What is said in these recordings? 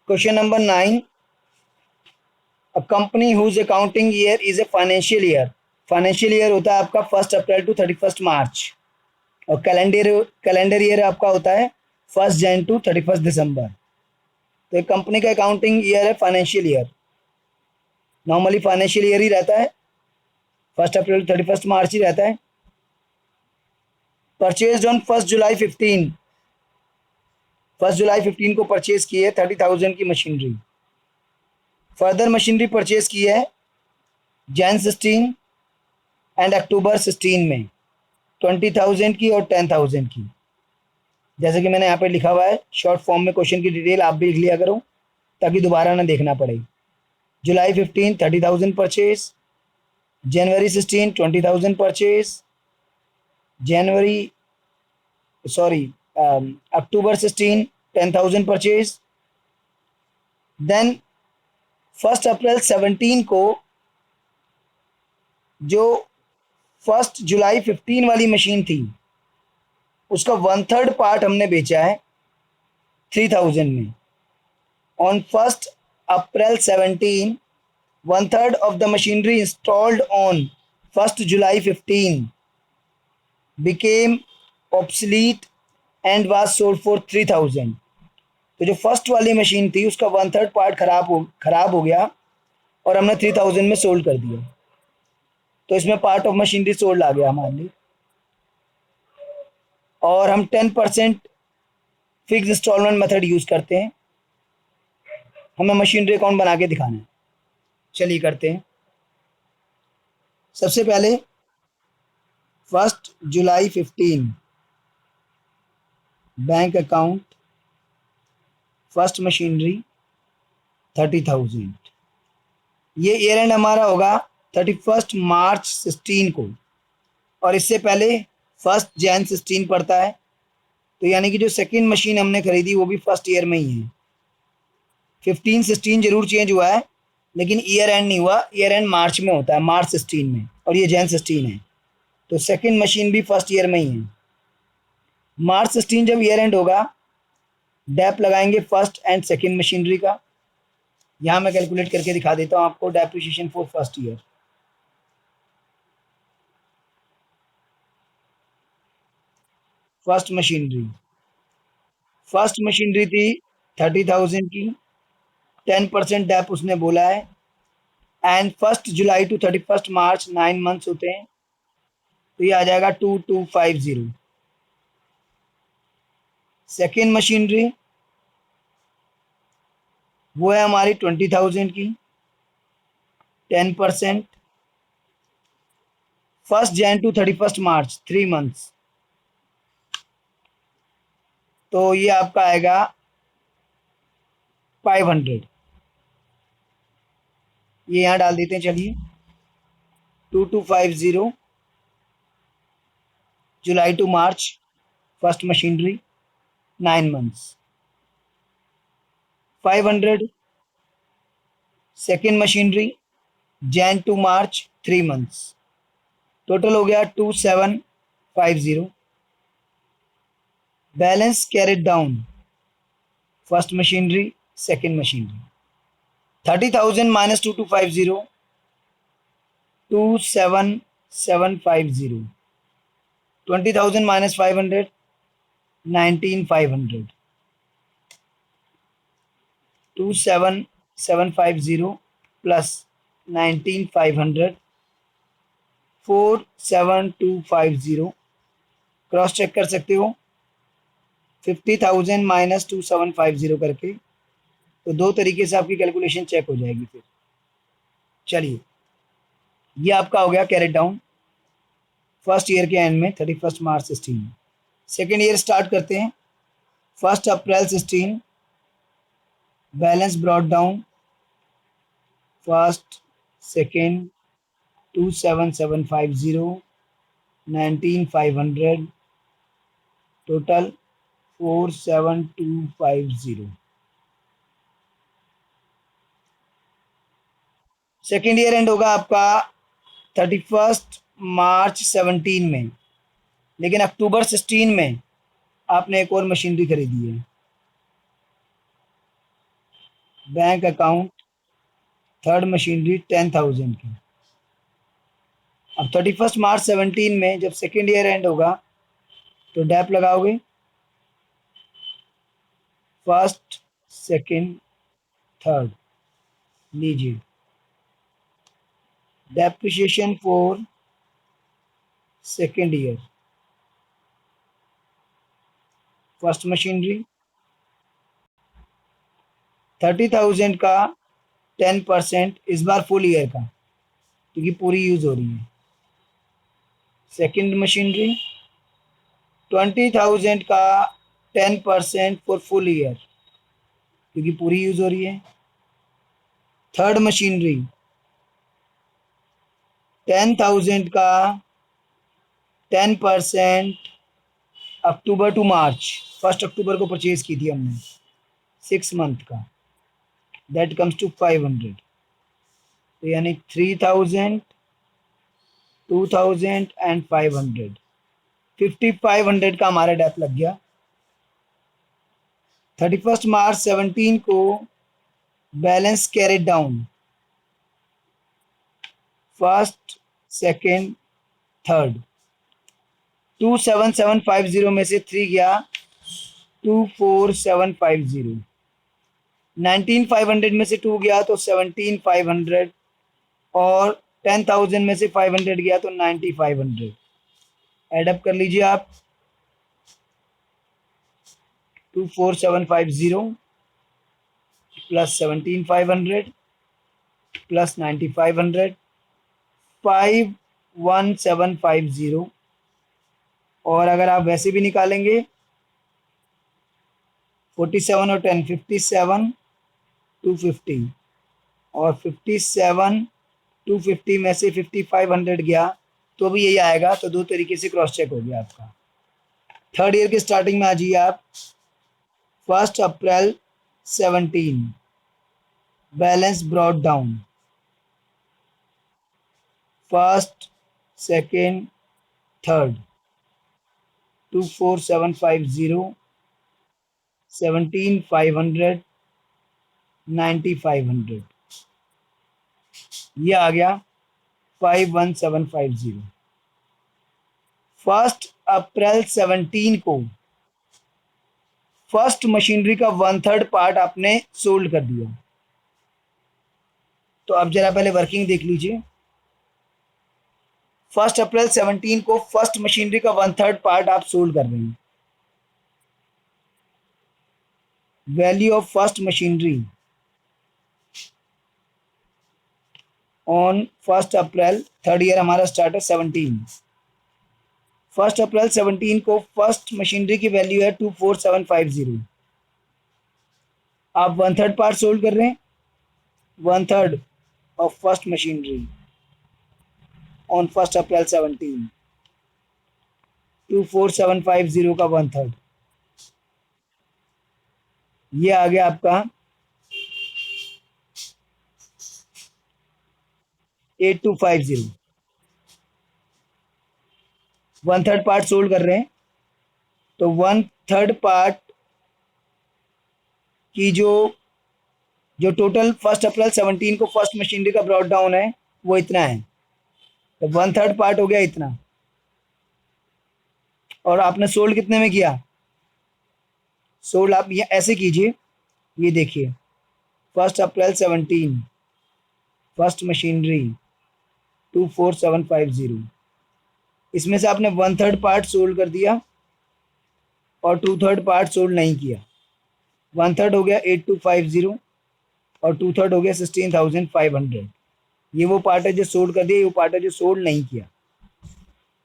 Question number 9, a company whose accounting year is a financial year. Financial year होता है आपका 1 अप्रैल to 31 मार्च, और calendar year आपका होता है 1 जन टू 31 दिसंबर। तो एक कंपनी का अकाउंटिंग ईयर है financial year, normally financial year ही रहता है, 1 अप्रैल 31 मार्च ही रहता है। परचेज ऑन 1 जुलाई 15, 1 जुलाई 15 को परचेज की है 30,000 की मशीनरी। फर्दर मशीनरी परचेज की है Jan 16 एंड October 16 में 20,000 की और 10,000 की। जैसे कि मैंने यहाँ पे लिखा हुआ है शॉर्ट फॉर्म में, क्वेश्चन की डिटेल आप भी लिख लिया करो ताकि दोबारा ना देखना पड़े। July 15 30,000 परचेज, January 16 20,000 परचेज, जनवरी सॉरी October 16 10,000 परचेज। देन 1 अप्रैल 17 को जो 1 जुलाई 15 वाली मशीन थी उसका 1/3 पार्ट हमने बेचा है 3,000 में। On 1 April 17, 1/3 of the machinery installed on 1 July 15 became obsolete and was sold for 3,000। तो जो फर्स्ट वाली मशीन थी उसका 1/3 पार्ट खराब हो गया और हमने 3,000 में सोल्ड कर दिया। तो इसमें पार्ट ऑफ मशीनरी सोल्ड आ गया हमारे लिए। और हम 10% फिक्स इंस्टॉलमेंट मेथड यूज़ करते हैं। हमें मशीनरी अकाउंट बना के दिखाना है, चलिए करते हैं। सबसे पहले 1 जुलाई 15 बैंक अकाउंट, फर्स्ट मशीनरी 30,000। ये ईयर एंड हमारा होगा 31 मार्च 16 को, और इससे पहले 1 जन 16 पड़ता है। तो यानी कि जो सेकंड मशीन हमने खरीदी वो भी फर्स्ट ईयर में ही है। 15-16 जरूर चेंज हुआ है लेकिन ईयर एंड नहीं हुआ, ईयर एंड मार्च में होता है, March 16 में, और ये Jan 16 है। तो सेकंड मशीन भी फर्स्ट ईयर में ही है। March 16 जब ईयर एंड होगा डेप लगाएंगे फर्स्ट एंड सेकंड मशीनरी का। यहाँ मैं कैलकुलेट करके दिखा देता हूँ आपको depreciation for first year. First machinery थी 30,000 की, 10% डेप उसने बोला है, एंड 1 जुलाई टू 31 मार्च 9 मंथ्स होते हैं, तो ये आ जाएगा 2250। सेकेंड मशीनरी वो है हमारी 20,000 की, 10%, 1 Jan टू 31 मार्च 3 मंथ्स, तो ये आपका आएगा 500। ये यहाँ डाल देते हैं, चलिए 2250 जुलाई to March first machinery 9 months, 500 second machinery Jan to March 3 months, total हो गया 2750। Balance carried down first machinery second machinery, 30,000 minus 2250 27750, 20,000 minus 500 19,500, 27750 plus 19,500 47250। Cross check कर सकते हो 50,000 माइनस 2750 करके, तो दो तरीके से आपकी कैलकुलेशन चेक हो जाएगी। फिर चलिए ये आपका हो गया कैरेट डाउन फर्स्ट ईयर के एंड में 31 मार्च 16। सेकेंड ईयर स्टार्ट करते हैं 1 अप्रैल 16, balance brought down first second 27750 19,500, total 47250। Second year end होगा आपका 31 मार्च 17 में, लेकिन October 16 में आपने एक और मशीनरी खरीदी है। बैंक अकाउंट, थर्ड मशीनरी 10,000 की। अब 31 मार्च 17 में जब सेकेंड ईयर एंड होगा तो डैप लगाओगे, फर्स्ट, सेकेंड, थर्ड, लीजिए depreciation for second year, first machinery 30,000 का 10% इस बार फुल ईयर का, क्योंकि पूरी यूज हो रही है। सेकेंड मशीनरी 20,000 का 10% फॉर फुल ईयर, क्योंकि पूरी यूज हो रही है। थर्ड मशीनरी 10,000 का 10% अक्टूबर टू मार्च, 1 अक्टूबर को परचेज की थी हमने, 6 मंथ का, दैट कम्स टू 500। तो यानी 3,000, 2,000 एंड 500, 5,500 का हमारा डेप लग गया। 31 मार्च 17 को balance carried down, first, second, third, 27750 में से 3 गया, 24750, 19,500 में से 2 गया तो 17,500, और 10,000 में से 500 गया तो 9,500। एडअप कर लीजिए आप, 24750 प्लस 17,500 प्लस 9,500, 51750। और अगर आप वैसे भी निकालेंगे 47 और 10 57, 250, और 57 250 में से 5,500 गया तो भी यही आएगा। तो दो तरीके से क्रॉस चेक हो गया आपका। थर्ड ईयर के स्टार्टिंग में आ जाइए आप, 1 अप्रैल 17 balance brought down, first, second, third, 24750, 17,500, 9,500, ये आ गया 51750। 1 अप्रैल 17 को फर्स्ट मशीनरी का 1/3 पार्ट आपने सोल्ड कर दिया। तो अब जरा पहले वर्किंग देख लीजिए। 1 अप्रैल 17 को फर्स्ट मशीनरी का 1/3 पार्ट आप सोल्ड कर रहे हैं। Value of first machinery on 1 April, third year हमारा स्टार्ट है 17। 1 अप्रैल 17 को फर्स्ट मशीनरी की वैल्यू है 24750। आप 1/3 पार्ट सोल्ड कर रहे हैं, 1/3 ऑफ फर्स्ट मशीनरी ऑन 1 अप्रैल 17, 24750 का 1/3, ये आ गया आपका 8250। 1/3 पार्ट सोल्ड कर रहे हैं तो 1/3 पार्ट की जो जो टोटल 1 अप्रैल 17 को फर्स्ट मशीनरी का ब्रॉड डाउन है वो इतना है। तो 1/3 पार्ट हो गया इतना। और आपने सोल्ड कितने में किया? सोल्ड आप ये ऐसे कीजिए, ये देखिए 1 अप्रैल 17 फर्स्ट मशीनरी 24750, इसमें से आपने 1/3 पार्ट सोल्ड कर दिया और 2/3 पार्ट सोल्ड नहीं किया। 1/3 हो गया 8250 और 2/3 हो गया 16,500। ये वो पार्ट है जो सोल्ड कर दिया, ये वो पार्ट है जो सोल्ड नहीं किया।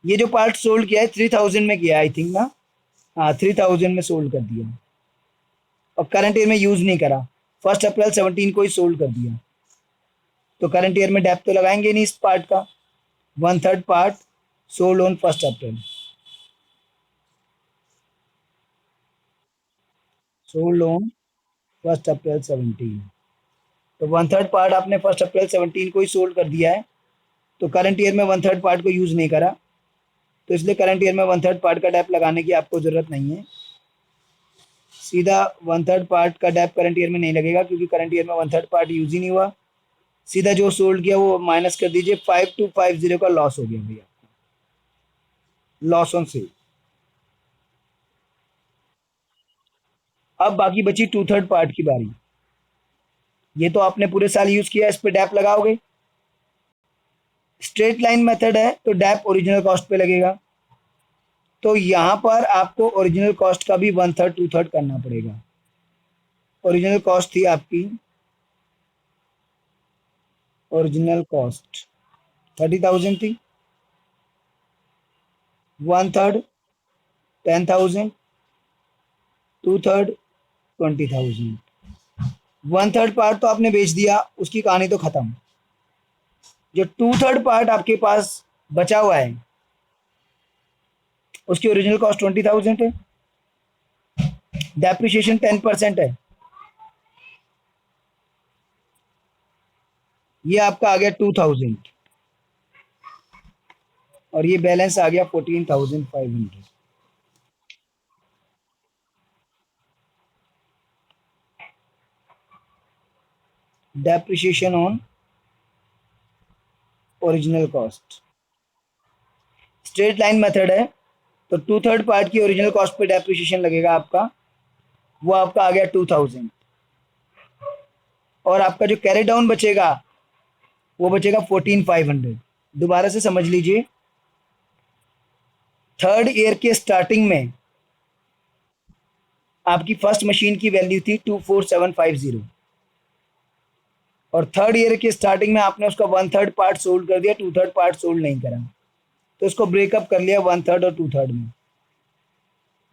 ये जो पार्ट सोल्ड किया है 3,000 में किया आई थिंक ना, हाँ 3,000 में सोल्ड कर दिया और करंट ईयर में यूज़ नहीं करा, 1 अप्रैल 17 को ही सोल्ड कर दिया। तो करंट ईयर में डेप्थ तो लगाएंगे नहीं इस पार्ट का। 1/3 part sold on 1 April, sold on 1 अप्रैल 17। तो 1/3 पार्ट आपने 1 अप्रैल 17 को ही सोल्ड कर दिया है, तो करंट ईयर में 1/3 पार्ट को यूज़ नहीं करा, तो इसलिए करंट ईयर में 1/3 पार्ट का डेप लगाने की आपको ज़रूरत नहीं है। सीधा 1/3 पार्ट का डेप करंट ईयर में नहीं लगेगा, क्योंकि करंट ईयर में 1/3 पार्ट यूज ही नहीं हुआ। सीधा जो सोल्ड किया वो माइनस कर दीजिए, 5250 का लॉस हो गया भैया, लॉस ऑन सेल। अब बाकी बची 2/3 पार्ट की बारी। ये तो आपने पूरे साल यूज किया, इस पे डैप लगाओगे। स्ट्रेट लाइन मेथड है तो डैप ओरिजिनल कॉस्ट पे लगेगा। तो यहां पर आपको ओरिजिनल कॉस्ट का भी 1/3 2/3 करना पड़ेगा। ओरिजिनल कॉस्ट थी आपकी, ओरिजिनल कॉस्ट 30,000 थी, 1/3 10,000, 2/3 20,000। 1/3 पार्ट तो आपने बेच दिया, उसकी कहानी तो खत्म। जो 2/3 पार्ट आपके पास बचा हुआ है, उसकी ओरिजिनल कॉस्ट 20,000 है, डेप्रिसिएशन 10% है, ये आपका आ गया 2,000, और ये बैलेंस आ गया 14,500। Depreciation on original cost, straight line method है तो 2/3 पार्ट की ओरिजिनल कॉस्ट पे डेप्रिसिएशन लगेगा आपका, वो आपका आ गया 2,000। और आपका जो कैरी डाउन बचेगा वो बचेगा 14,500। दोबारा से समझ लीजिए, थर्ड ईयर के स्टार्टिंग में आपकी फर्स्ट मशीन की वैल्यू थी 24750, और थर्ड ईयर के स्टार्टिंग में आपने उसका 1/3 पार्ट सोल्ड कर दिया, 2/3 पार्ट सोल्ड नहीं करा, तो उसको ब्रेकअप कर लिया 1/3 और 2/3 में।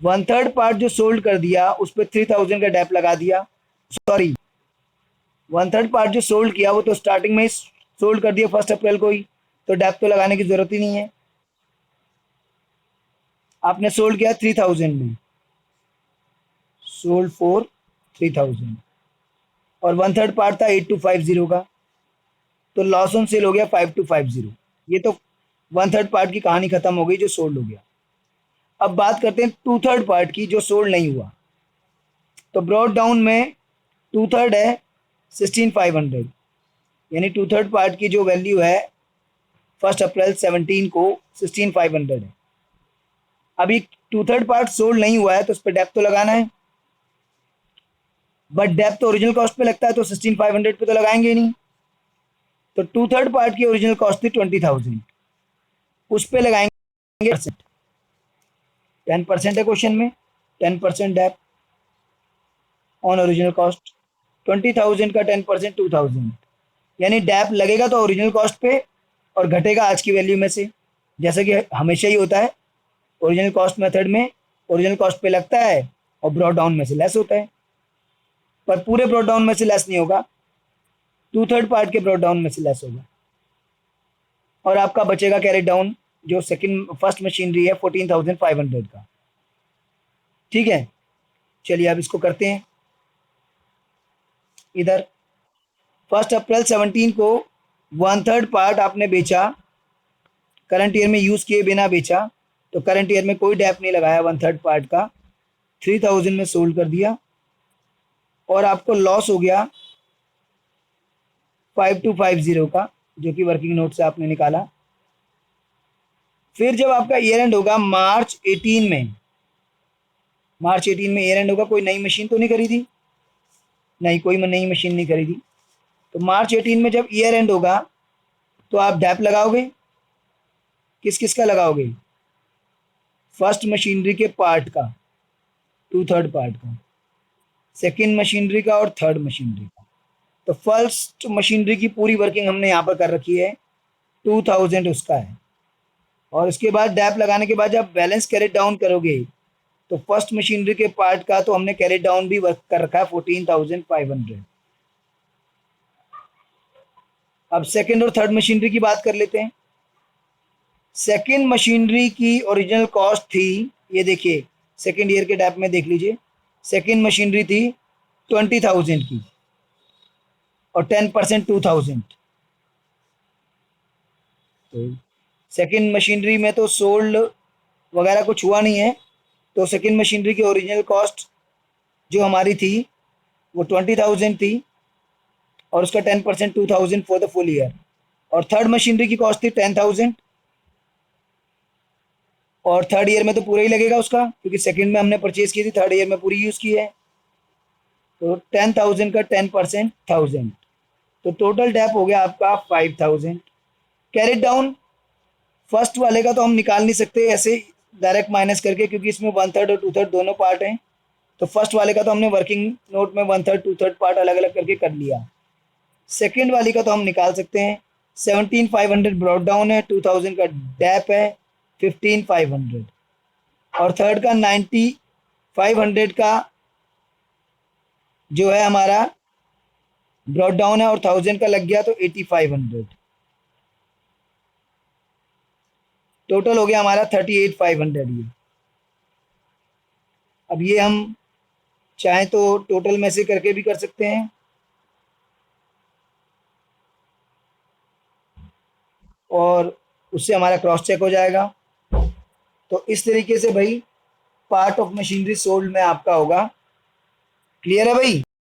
1/3 पार्ट जो सोल्ड कर दिया उस पर 3,000 का डेप लगा दिया, सॉरी 1/3 पार्ट जो सोल्ड किया वो तो स्टार्टिंग में ही सोल्ड कर दिया 1 अप्रैल को ही, तो डेप तो लगाने की जरूरत ही नहीं है। आपने सोल्ड किया 3,000 में, सोल्ड फॉर 3,000, और 1/3 पार्ट था 8250 का, तो लॉस ऑन सेल हो गया 5250। ये तो 1/3 पार्ट की कहानी खत्म हो गई जो सोल्ड हो गया। अब बात करते हैं 2/3 पार्ट की जो सोल्ड नहीं हुआ। तो ब्रॉड डाउन में 2/3 है 16,500, यानी 2/3 पार्ट की जो वैल्यू है 1 अप्रैल 17 को 16,500 है। अभी 2/3 पार्ट सोल्ड नहीं हुआ है तो उस पर डेप तो लगाना है, बट डेप तो ओरिजिनल कॉस्ट पे लगता है, तो 16,500 पे तो लगाएंगे ही नहीं। तो 2/3 पार्ट की ओरिजिनल कॉस्ट थी 20,000, उस पे लगाएंगे 10% है क्वेश्चन में, 10% डेप ऑन ओरिजिनल कॉस्ट। 20,000 का 10% 2,000, यानी डेप लगेगा तो ओरिजिनल कॉस्ट पे और घटेगा आज की वैल्यू में से, जैसा कि हमेशा ही होता है ओरिजिनल कॉस्ट मेथड में। ओरिजिनल कॉस्ट पे लगता है और ब्रॉड डाउन में से लेस होता है, पर पूरे ब्रॉड डाउन में से लेस नहीं होगा, 2/3 पार्ट के ब्रॉड डाउन में से लेस होगा। और आपका बचेगा कैरी डाउन जो सेकंड फर्स्ट मशीनरी है 14,500 का। ठीक है, चलिए अब इसको करते हैं। इधर 1 अप्रैल 17 को 1/3 पार्ट आपने बेचा, करंट ईयर में यूज किए बिना बेचा, तो करंट ईयर में कोई डेप नहीं लगाया 1/3 पार्ट का, 3,000 में सोल्ड कर दिया, और आपको लॉस हो गया 5250 का, जो कि वर्किंग नोट से आपने निकाला। फिर जब आपका ईयर एंड होगा मार्च 18 में, मार्च 18 में ईयर एंड होगा, कोई नई मशीन तो नहीं खरीदी, नहीं कोई नई मशीन नहीं खरीदी, तो मार्च 18 में जब ईयर एंड होगा तो आप डैप लगाओगे, किस किस का लगाओगे, फर्स्ट मशीनरी के पार्ट का, 2/3 पार्ट का, सेकंड मशीनरी का और थर्ड मशीनरी का। तो फर्स्ट मशीनरी की पूरी वर्किंग हमने यहाँ पर कर रखी है, 2,000 उसका है, और उसके बाद डैप लगाने के बाद जब बैलेंस कैरेट डाउन करोगे तो फर्स्ट मशीनरी के पार्ट का तो हमने कैरेट डाउन भी वर्क कर रखा है 14,500। अब सेकंड और थर्ड मशीनरी की बात कर लेते हैं। सेकंड मशीनरी की ओरिजिनल कॉस्ट थी, ये देखिए सेकंड ईयर के डैप में देख लीजिए, सेकंड मशीनरी थी 20,000 की, और 10% 2,000। तो सेकंड मशीनरी में तो सोल्ड वगैरह कुछ हुआ नहीं है, तो सेकंड मशीनरी की ओरिजिनल कॉस्ट जो हमारी थी वो 20,000 थी और उसका 10% 2,000 फॉर द फुल ईयर। और थर्ड मशीनरी की कॉस्ट थी 10,000 और थर्ड ईयर में तो पूरा ही लगेगा उसका, क्योंकि सेकंड में हमने परचेज की थी, थर्ड ईयर में पूरी यूज़ की है। तो 10,000 का 10% 1,000, तो टोटल डेप हो गया आपका 5,000। कैरेट डाउन, फर्स्ट वाले का तो हम निकाल नहीं सकते ऐसे डायरेक्ट माइनस करके, क्योंकि इसमें 1/3 और 2/3 दोनों पार्ट हैं। तो फर्स्ट वाले का तो हमने वर्किंग नोट में 1/3 2/3 पार्ट अलग अलग करके कर लिया। सेकेंड वाली का तो हम निकाल सकते हैं। 17,500 ब्रॉड डाउन है, 2,000 का डैप है, 15,500। और थर्ड का 9,500 का जो है हमारा ब्रॉड डाउन है और 1,000 का लग गया, तो 8,500। टोटल हो गया हमारा 38,500 ये। अब ये हम चाहें तो टोटल में से करके भी कर सकते हैं, और उससे हमारा क्रॉस चेक हो जाएगा। तो इस तरीके से भाई पार्ट ऑफ मशीनरी सोल्ड में आपका होगा। क्लियर है भाई?